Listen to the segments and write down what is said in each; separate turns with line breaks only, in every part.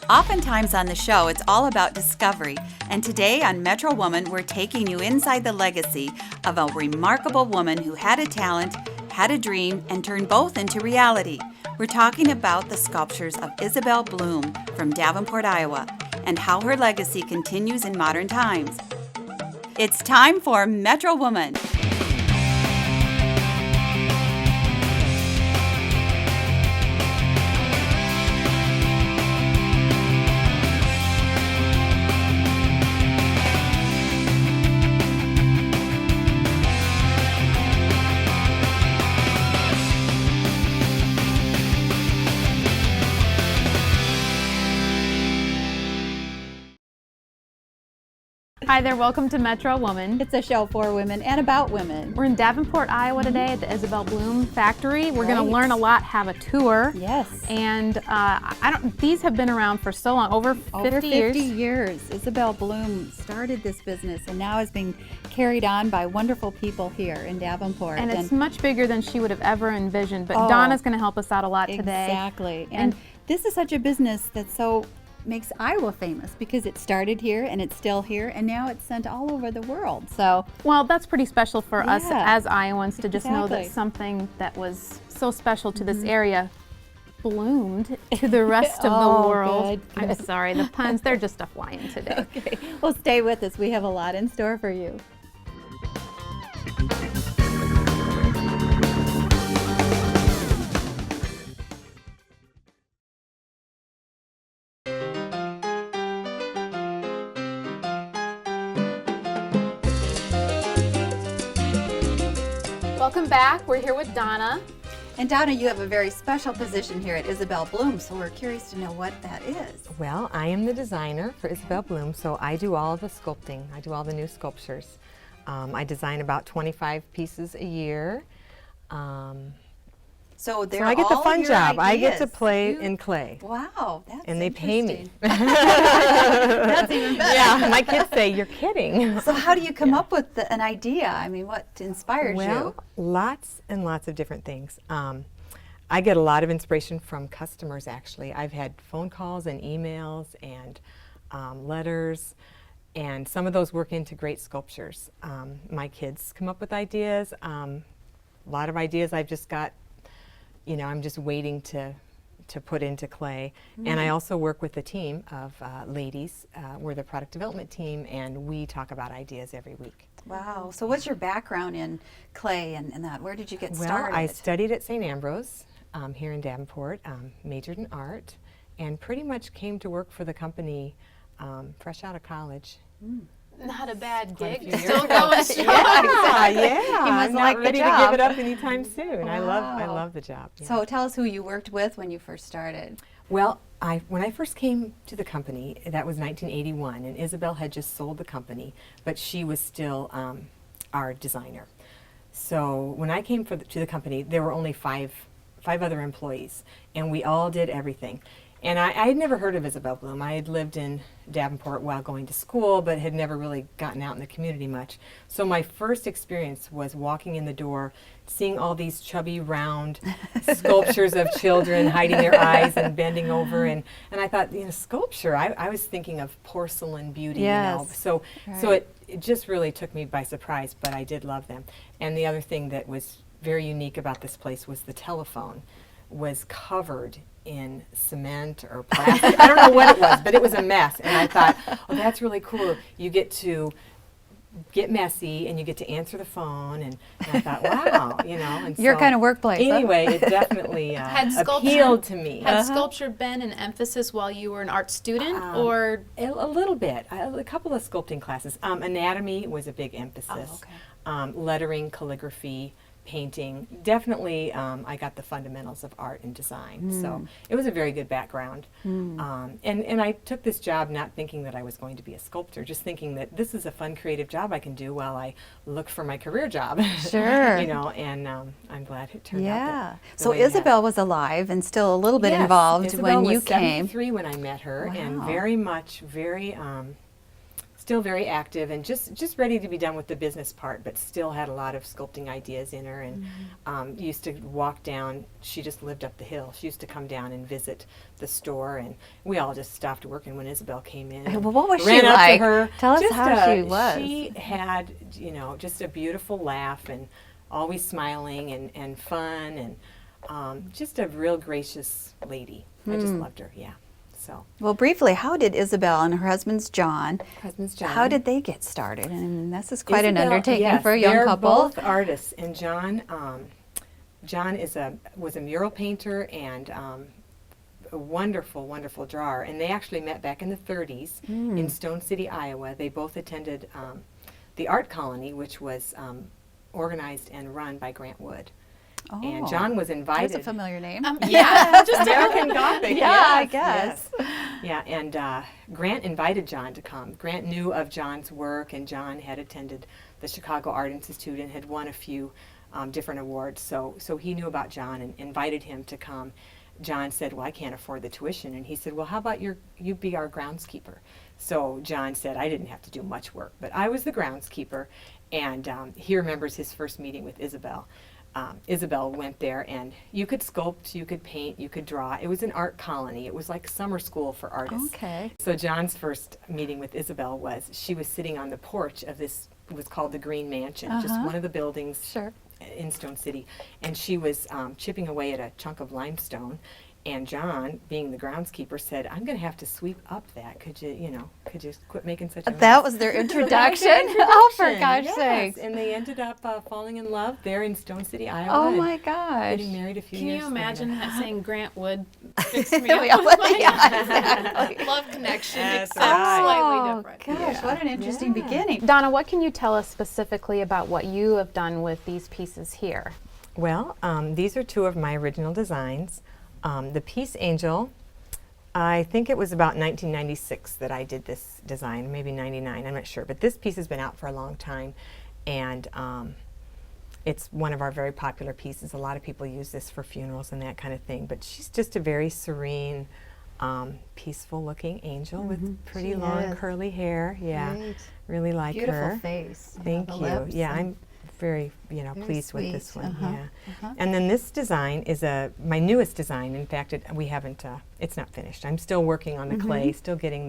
Oftentimes on the show, it's all about discovery, and today on Metro Woman, we're taking you inside the legacy of a remarkable woman who had a talent, had a dream, and turned both into reality. We're talking about the sculptures of Isabel Bloom from Davenport, Iowa, and how her legacy continues in modern times. It's time for Metro Woman.
Hi there, welcome to Metro Woman.
It's a show for women and about women.
We're in Davenport, Iowa today at the Isabel Bloom factory. We're going to learn a lot, have a tour.
Yes.
And these have been around for so long, over 50
years. Isabel Bloom started this business and now is being carried on by wonderful people here in Davenport.
And it's much bigger than she would have ever envisioned, but Donna's going to help us out a lot today.
Exactly. And this is such a business that's makes Iowa famous because it started here and it's still here and now it's sent all over the world. So,
well, that's pretty special for us as Iowans to just know that something that was so special to this area bloomed to the rest of the world. Good. I'm sorry, the puns, they're just a flying today.
Okay, well, stay with us. We have a lot in store for you.
Welcome back. We're here with Donna.
And Donna, you have a very special position here at Isabel Bloom, so we're curious to know what that is.
Well, I am the designer for Isabel Bloom, so I do all the sculpting. I do all the new sculptures. I design about 25 pieces a year.
So
I get the fun job. I get to play in clay.
Wow, that's
and they pay me.
That's even better.
Yeah, my kids say, "You're kidding."
So how do you come up with an idea? I mean, what inspires you?
Well, lots and lots of different things. I get a lot of inspiration from customers, actually. I've had phone calls and emails and letters, and some of those work into great sculptures. My kids come up with ideas. A lot of ideas I've just got, I'm just waiting to put into clay. And I also work with a team of ladies. We're the product development team, and we talk about ideas every week.
Wow. So what's your background in clay and that? Where did you get started?
Well, I studied at St. Ambrose here in Davenport, majored in art, and pretty much came to work for the company fresh out of college.
Not a bad gig.
Still going strong. I'm not ready to give it up anytime soon.
Wow.
I love the job. Yeah.
So tell us who you worked with when you first started.
Well, when I first came to the company, that was 1981, and Isabel had just sold the company, but she was still our designer. So when I came to the company, there were only five other employees, and we all did everything. And I had never heard of Isabel Bloom. I had lived in Davenport while going to school, but had never really gotten out in the community much. So my first experience was walking in the door, seeing all these chubby, round sculptures of children hiding their eyes and bending over. And I thought, sculpture, I was thinking of porcelain beauty, So it just really took me by surprise, but I did love them. And the other thing that was very unique about this place was the telephone was covered in cement or plastic. I don't know what it was, but it was a mess. And I thought, that's really cool. You get to get messy and you get to answer the phone. And I thought, wow, And
Your kind of workplace.
Anyway, it definitely appealed to me.
Had sculpture been an emphasis while you were an art student, or
a little bit? A couple of sculpting classes. Anatomy was a big emphasis. Lettering, calligraphy, painting. Definitely, I got the fundamentals of art and design. So it was a very good background. And I took this job not thinking that I was going to be a sculptor, just thinking that this is a fun, creative job I can do while I look for my career job.
Sure.
And I'm glad it turned out.
So Isabel was alive and still a little bit involved
Isabel
when you
was
came.
73 when I met her, and very still very active and just ready to be done with the business part, but still had a lot of sculpting ideas in her, and used to walk down. She just lived up the hill. She used to come down and visit the store, and we all just stopped working when Isabel came in.
Well, what was
ran
she
up
like?
To her.
Tell us
Just
how she was.
She had, just a beautiful laugh and always smiling and fun, and just a real gracious lady. I just loved her, yeah. So.
Well, briefly, how did Isabel and her husband's John,
how
did they get started? And this is quite an
Isabel,
undertaking
yes,
for a young couple.
They're both artists, and John was a mural painter and a wonderful, wonderful drawer. And they actually met back in the 30s in Stone City, Iowa. They both attended the Art Colony, which was organized and run by Grant Wood.
Oh,
and John was invited.
That's a familiar name.
Yeah, just American Gothic.
Yeah,
yes,
I guess.
Yes. Yeah, and Grant invited John to come. Grant knew of John's work, and John had attended the Chicago Art Institute and had won a few different awards. So he knew about John and invited him to come. John said, "Well, I can't afford the tuition," and he said, "Well, how about you be our groundskeeper?" So John said, "I didn't have to do much work, but I was the groundskeeper," and he remembers his first meeting with Isabel. Isabel went there, and you could sculpt, you could paint, you could draw. It was an art colony. It was like summer school for artists.
Okay.
So John's first meeting with Isabel was she was sitting on the porch of this, it was called the Green Mansion, just one of the buildings in Stone City, and she was chipping away at a chunk of limestone. And John, being the groundskeeper, said, "I'm going to have to sweep up that. Could you quit making such a mess?"
That was their introduction? Oh, for God's sake.
And they ended up falling in love there in Stone City, Iowa.
Oh, my gosh.
Getting married a few years
Can you imagine
later.
that saying Grant Wood fixed me up with my
exactly.
love connection,
That's
except
right.
slightly different.
Gosh, what an interesting beginning.
Donna, what can you tell us specifically about what you have done with these pieces here?
Well, these are two of my original designs. The Peace Angel, I think it was about 1996 that I did this design, maybe 99, I'm not sure. But this piece has been out for a long time, and it's one of our very popular pieces. A lot of people use this for funerals and that kind of thing. But she's just a very serene, peaceful-looking angel with pretty long curly hair. Yeah,
Right.
really like her.
Beautiful face.
Thank
the
you.
lips
Yeah,
and-
I'm very pleased with this
sweet.
one. Yeah. And then this design is my newest design. In fact, we haven't. It's not finished. I'm still working on the clay, still getting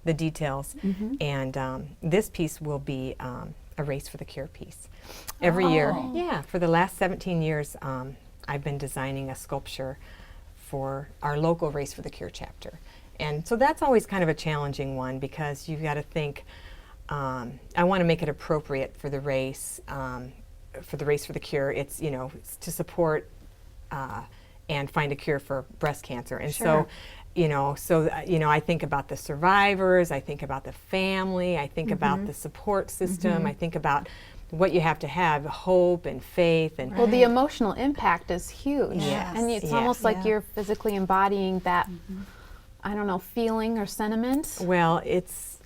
the details. And this piece will be a Race for the Cure piece. Every year, yeah, for the last 17 years, I've been designing a sculpture for our local Race for the Cure chapter. And so that's always kind of a challenging one because you've got to think. I want to make it appropriate for the race for the Cure. It's it's to support and find a cure for breast cancer. And so I think about the survivors. I think about the family. I think about the support system. I think about what you have to have, hope and faith. And
Well, the emotional impact is huge.
Yes.
And it's almost like you're physically embodying that, I don't know, feeling or sentiment.
well,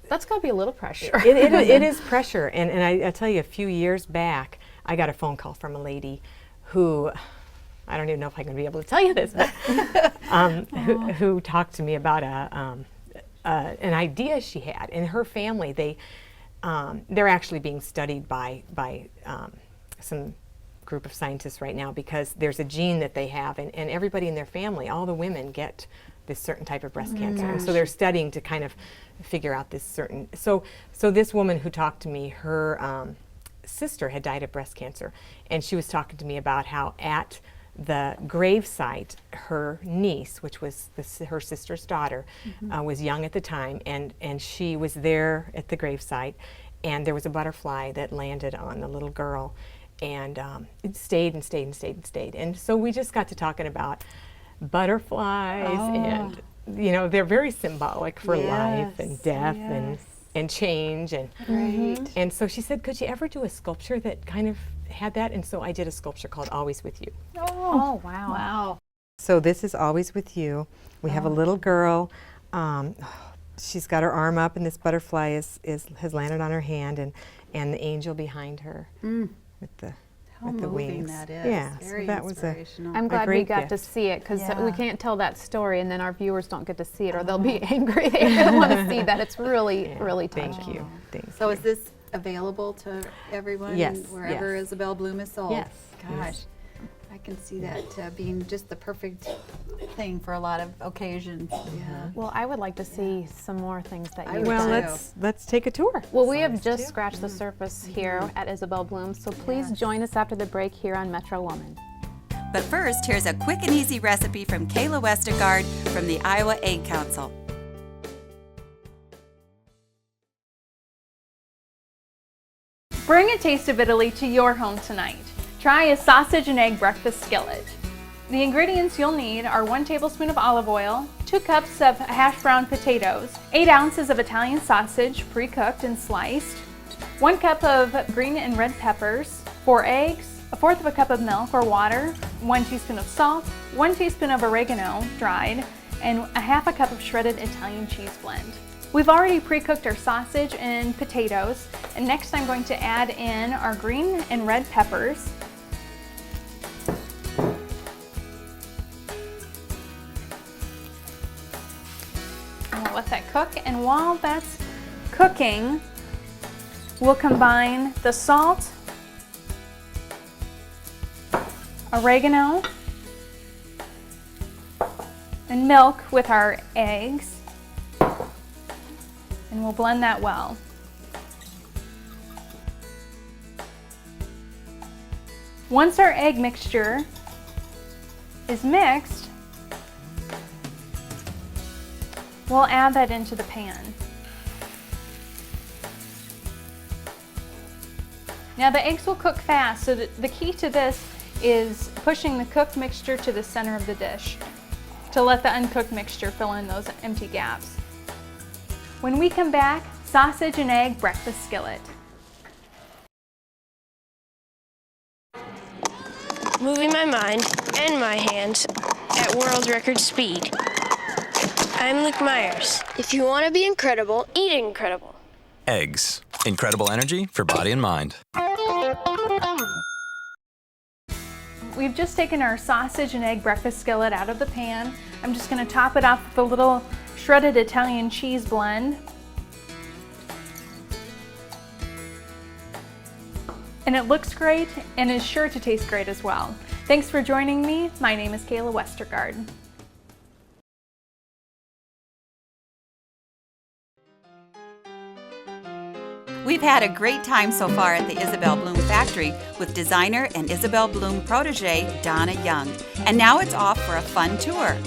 That's got to be a little pressure.
it is pressure. And I tell you, a few years back, I got a phone call from a lady who, I don't even know if I'm going to be able to tell you this, but who talked to me about an idea she had. And her family, they're actually being studied by some group of scientists right now because there's a gene that they have, and everybody in their family, all the women get this certain type of breast cancer. And so they're studying to kind of figure out this certain, so this woman who talked to me, her sister had died of breast cancer, and she was talking to me about how at the gravesite, her niece, which was her sister's daughter, was young at the time, and she was there at the gravesite, and there was a butterfly that landed on the little girl, and it stayed and stayed and stayed and stayed. And so we just got to talking about butterflies, and they're very symbolic for life and death and change, and so she said, could you ever do a sculpture that kind of had that? And so I did a sculpture called Always With You.
Oh, wow.
Wow.
So this is Always With You. We have a little girl. She's got her arm up, and this butterfly has landed on her hand, and the angel behind her with the with the
moving
wings.
that is.
Yeah,
Very
so that was
inspirational.
I'm glad we
great
got to
gift.
see it because
Yeah.
we can't tell that story and then our viewers don't get to see it or they'll be angry. They don't want to see that. It's really,
Yeah,
really touching.
Thank you. Thank
So
you.
is this available to everyone
Yes,
wherever
yes.
Isabel Bloom is sold?
Yes,
Gosh,
yes.
I can see that being just the perfect thing for a lot of occasions. Yeah.
Well, I would like to see some more things that
I
you've
would
Well,
done.
too.
let's take a tour.
Well, we have
Let's
just
do.
scratched the surface here at Isabel Bloom, so please
Yes.
join us after the break here on Metro Woman.
But first, here's a quick and easy recipe from Kayla Westergaard from the Iowa Egg Council.
Bring a taste of Italy to your home tonight. Try a sausage and egg breakfast skillet. The ingredients you'll need are 1 tablespoon of olive oil, 2 cups of hash brown potatoes, 8 ounces of Italian sausage pre-cooked and sliced, 1 cup of green and red peppers, 4 eggs, 1/4 of a cup of milk or water, 1 teaspoon of salt, 1 teaspoon of oregano dried, and 1/2 a cup of shredded Italian cheese blend. We've already pre-cooked our sausage and potatoes, and next I'm going to add in our green and red peppers. And we'll let that cook, and while that's cooking, we'll combine the salt, oregano, and milk with our eggs, and we'll blend that well. Once our egg mixture is mixed, we'll add that into the pan. Now the eggs will cook fast, so the key to this is pushing the cooked mixture to the center of the dish to let the uncooked mixture fill in those empty gaps. When we come back, sausage and egg breakfast skillet.
Moving my mind and my hands at world record speed. I'm Luke Myers. If you want to be incredible, eat incredible.
Eggs. Incredible energy for body and mind.
We've just taken our sausage and egg breakfast skillet out of the pan. I'm just going to top it off with a little shredded Italian cheese blend. And it looks great and is sure to taste great as well. Thanks for joining me. My name is Kayla Westergaard.
We've had a great time so far at the Isabel Bloom factory with designer and Isabel Bloom protege Donna Young. And now it's off for a fun tour.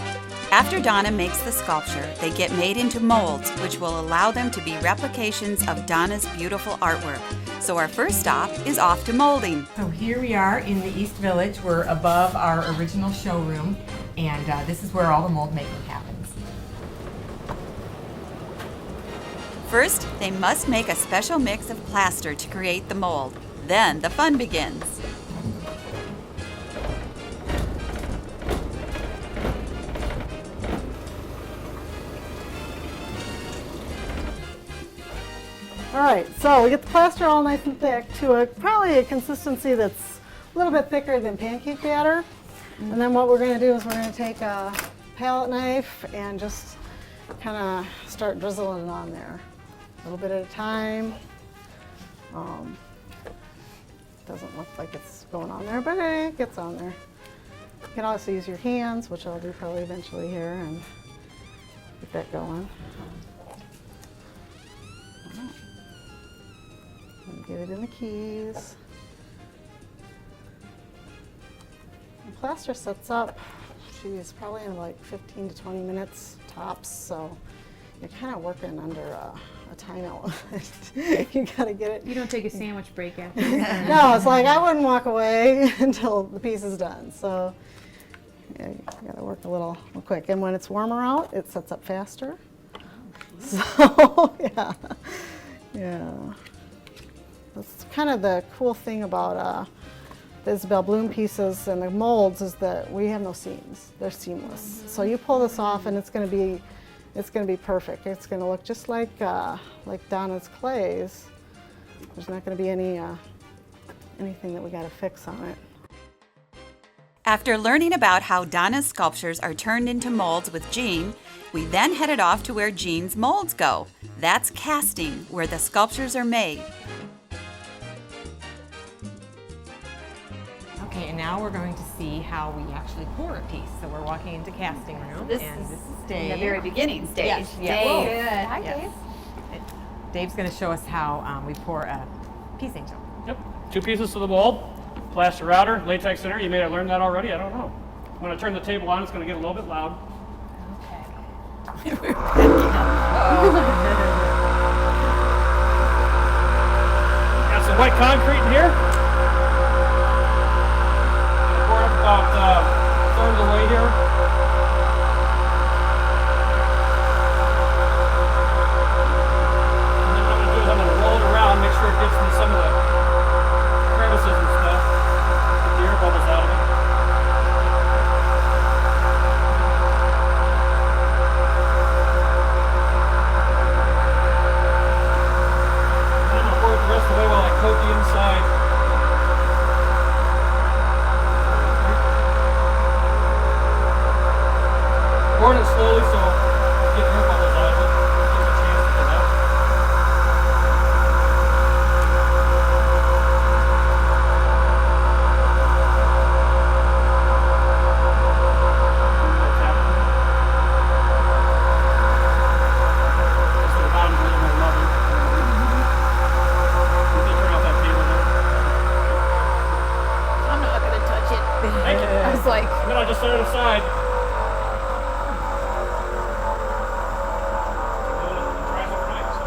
After Donna makes the sculpture, they get made into molds, which will allow them to be replications of Donna's beautiful artwork. So our first stop is off to molding.
So here we are in the East Village. We're above our original showroom, and this is where all the mold making happens.
First, they must make a special mix of plaster to create the mold. Then the fun begins.
All right, so we get the plaster all nice and thick to probably a consistency that's a little bit thicker than pancake batter. And then what we're going to do is we're going to take a palette knife and just kind of start drizzling it on there. A little bit at a time. Doesn't look like it's going on there, but it gets on there. You can also use your hands, which I'll do probably eventually here, and get that going. And get it in the keys. The plaster sets up, geez, probably in like 15 to 20 minutes tops, so you're kind of working under a timeout. You gotta get it.
You don't take a sandwich break after.
No, it's like I wouldn't walk away until the piece is done. So yeah, you gotta work a little quick. And when it's warmer out, it sets up faster. So yeah. That's kind of the cool thing about the Isabel Bloom pieces and the molds is that we have no seams. They're seamless. So you pull this off and it's going to be perfect. It's going to look just like Donna's clays. There's not going to be any anything that we got to fix on it.
After learning about how Donna's sculptures are turned into molds with Jean, we then headed off to where Jean's molds go. That's casting, where the sculptures are made.
Okay, and now we're going to see how we actually pour a piece. So we're walking into casting room,
This
and
is
this is Dave.
the very beginning stage.
Yes, yes.
Dave.
Good.
Hi,
Yes.
Dave.
Dave's going to show us how we pour a peace angel.
Yep, 2 pieces to the mold, plaster outer, latex inner. You may have learned that already, I don't know. When I turn the table on, it's going to get a little bit loud.
Oh.
Got some white concrete in here. Pour it up about a third of the way here. And then what I'm going to do is I'm going to roll it around, make sure it gets in some of the crevices and stuff. Get the air bubbles out of it. And then I'll pour it the rest of the way while I coat the inside. Pouring it slowly so you get air bubbles out of it. Give it a chance to get out. So the bottom's a little more level. You can turn off that table there.
I'm not gonna touch it.
Thank you.
I was like,
And then I'll just set it aside. Dries overnight, so.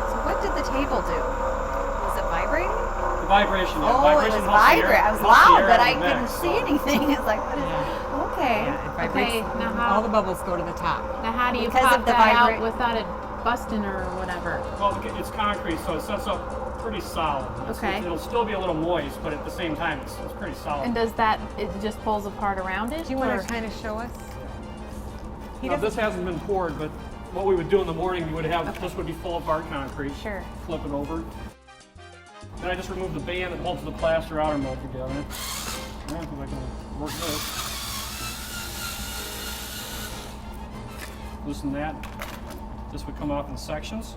So what did the table do? Was it vibrating?
The vibration, yeah.
Oh,
Vibration
it was
helps the air-
vibrant. I was
helps the
loud,
air
but
out
I
of the mix,
couldn't see
so.
anything. It's like, what is Okay.
Yeah, it vibrates.
okay, now how,
All the bubbles go to the top.
now how do you
Because
pop
of the
that out
vibra-
without it busting or whatever?
Well, it's concrete, so it sets up pretty solid.
Okay.
It'll still be a little moist, but at the same time, it's pretty solid.
And does that, it just pulls apart around it?
Do you want
or-
to kind of show us?
Now, this hasn't been poured, but what we would do in the morning, you would have, this would be full of art concrete.
Sure.
Flip it over. Then I just remove the band that holds the plaster outer mold together. Yeah, if I can work this. Loosen that. This would come off in sections,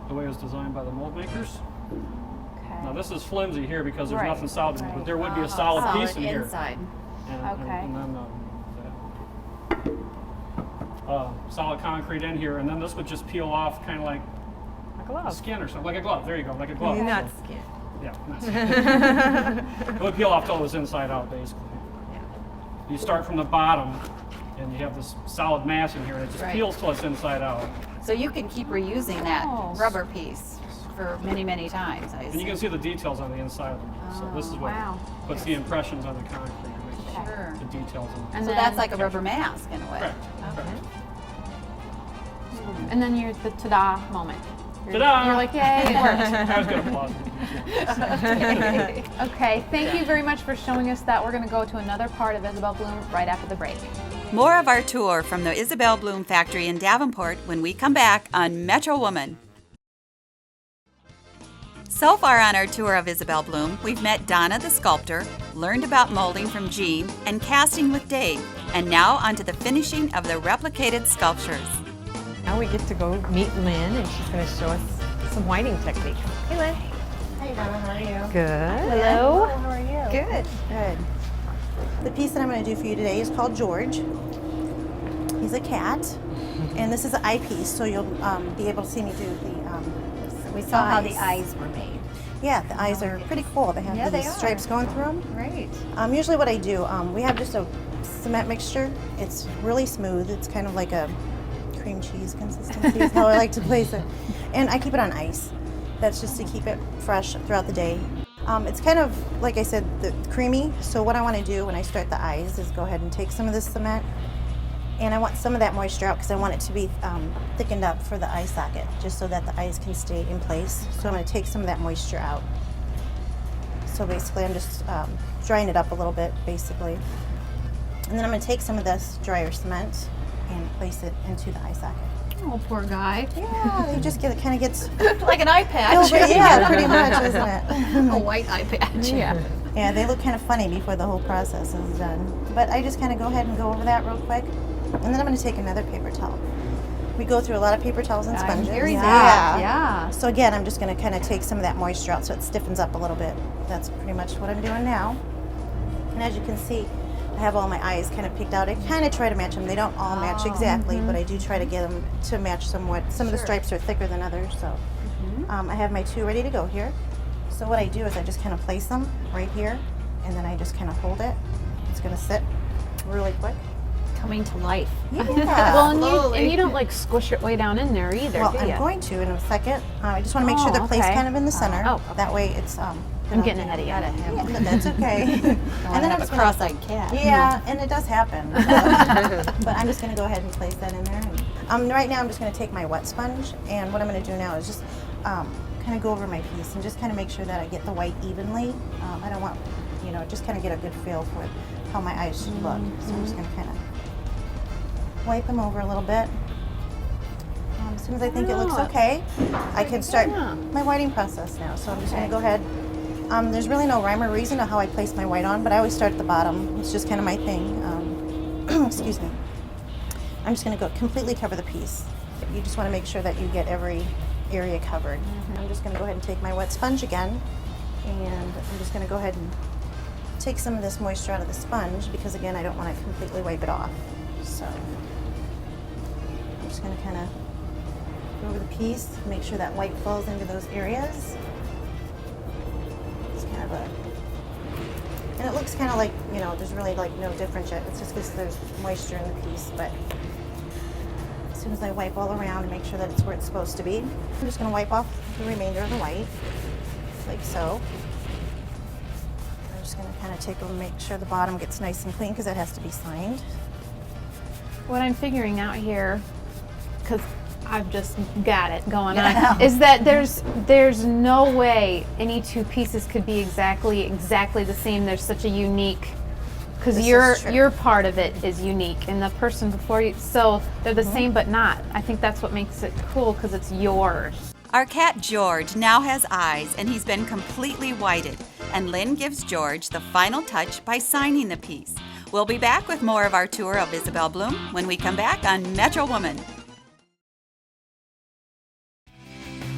the way it was designed by the mold makers.
Okay.
Now this is flimsy here because there's
Right,
nothing solid in it,
right.
but there would be a solid piece in here.
inside.
Okay.
And then solid concrete in here, and then this would just peel off kind of like
A
a
glove.
skin or something, like a glove. There you go, like a glove.
Not skin.
Yeah, not skin. It would peel off till it was inside out, basically. You start from the bottom, and you have this solid mass in here, and it just
Right.
peels till it's inside out.
So you can keep reusing that
Oh.
rubber piece for many, many times. I
And you can see the details on the inside of them. So this is what
wow.
puts the impressions on the concrete, and makes
Sure.
the details in
And
So
then,
that's like a rubber mask in a way.
Correct. Correct.
and then you're the ta-da moment.
Ta-da!
You're like, yay, it worked.
I was going to applause.
Okay, thank you very much for showing us that. We're going to go to another part of Isabel Bloom right after the break.
More of our tour from the Isabel Bloom factory in Davenport when we come back on Metro Woman. So far on our tour of Isabel Bloom, we've met Donna the sculptor, learned about molding from Jean, and casting with Dave, and now onto the finishing of the replicated sculptures.
Now we get to go meet Lynn, and she's going to show us some whitening techniques. Hey, Lynn.
Hey, Donna, how are you?
Good.
Hello. How are you?
Good.
Good. The piece that I'm going to do for you today is called George. He's a cat, and this is an eyepiece, so you'll be able to see me do the.
We saw how the eyes were made.
Yeah, the eyes are pretty cool. They have
Yeah, they
these
are.
stripes going through them.
Right.
Usually, what I do, we have just a cement mixture. It's really smooth. It's kind of like a cream cheese consistency. Is how I like to place it, and I keep it on ice. That's just to keep it fresh throughout the day. It's kind of, like I said, creamy. So what I want to do when I start the eyes is go ahead and take some of this cement, and I want some of that moisture out because I want it to be thickened up for the eye socket, just so that the eyes can stay in place. So I'm going to take some of that moisture out. So basically I'm just drying it up a little bit, basically. And then I'm going to take some of this drier cement and place it into the eye socket.
Oh, poor guy.
Yeah, he just kind of gets
Like an eye patch.
over. Yeah, pretty much, isn't it?
A white eye patch.
Yeah.
Yeah, they look kind of funny before the whole process is done. But I just kind of go ahead and go over that real quick. And then I'm going to take another paper towel. We go through a lot of paper towels and sponges.
Yeah.
So again, I'm just going to kind of take some of that moisture out so it stiffens up a little bit. That's pretty much what I'm doing now. And as you can see, I have all my eyes kind of picked out. I kind of try to match them. They don't all match exactly, but I do try to get them to match somewhat. Some of the stripes are thicker than others, so I have my 2 ready to go here. So what I do is I just kind of place them right here, and then I just kind of hold it. It's going to sit really quick.
Coming to life.
Yeah.
Well, and you don't like squish it way down in there either,
Well,
do
I'm
you?
going to in a second. I just want to make sure
Oh,
they're placed
okay.
kind of in the center.
Oh, okay.
That way it's.
I'm getting ahead of you.
Yeah, but that's okay. And then I'm just gonna,
cross-eyed cat.
yeah, and it does happen. But I'm just going to go ahead and place that in there. And, right now I'm just going to take my wet sponge, and what I'm going to do now is just kind of go over my piece and just kind of make sure that I get the white evenly. I don't want, just kind of get a good feel for how my eyes should look. So I'm just going to kind of wipe them over a little bit. As soon as I think it looks okay, I can start my whiting process now. So I'm just going to go ahead. There's really no rhyme or reason to how I place my white on, but I always start at the bottom. It's just kind of my thing. Excuse me. I'm just going to go completely cover the piece. You just want to make sure that you get every area covered. I'm just going to go ahead and take my wet sponge again, and I'm just going to go ahead and take some of this moisture out of the sponge because, again, I don't want to completely wipe it off. So I'm just going to kind of go over the piece, make sure that white falls into those areas. It's kind of and it looks kind of like, there's really like no difference yet. It's just because there's moisture in the piece, but as soon as I wipe all around and make sure that it's where it's supposed to be, I'm just going to wipe off the remainder of the white, like so. I'm just going to kind of take and make sure the bottom gets nice and clean because that has to be signed.
What I'm figuring out here, because I've just got it going on, is that there's no way any 2 pieces could be exactly the same. There's such a unique, because your part of it is unique, and the person before you, so they're the same but not. I think that's what makes it cool because it's yours.
Our cat George now has eyes, and he's been completely whited. And Lynn gives George the final touch by signing the piece. We'll be back with more of our tour of Isabel Bloom when we come back on Metro Woman.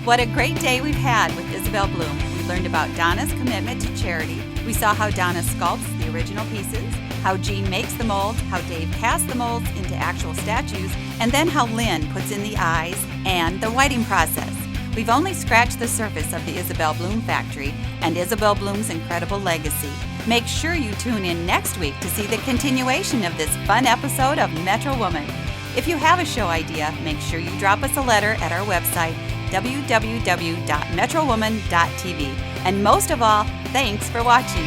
What a great day we've had with Isabel Bloom. We learned about Donna's commitment to charity. We saw how Donna sculpts the original pieces, how Jean makes the molds, how Dave casts the molds into actual statues, and then how Lynn puts in the eyes and the whiting process. We've only scratched the surface of the Isabel Bloom factory and Isabel Bloom's incredible legacy. Make sure you tune in next week to see the continuation of this fun episode of Metro Woman. If you have a show idea, make sure you drop us a letter at our website, www.metrowoman.tv. And most of all, thanks for watching.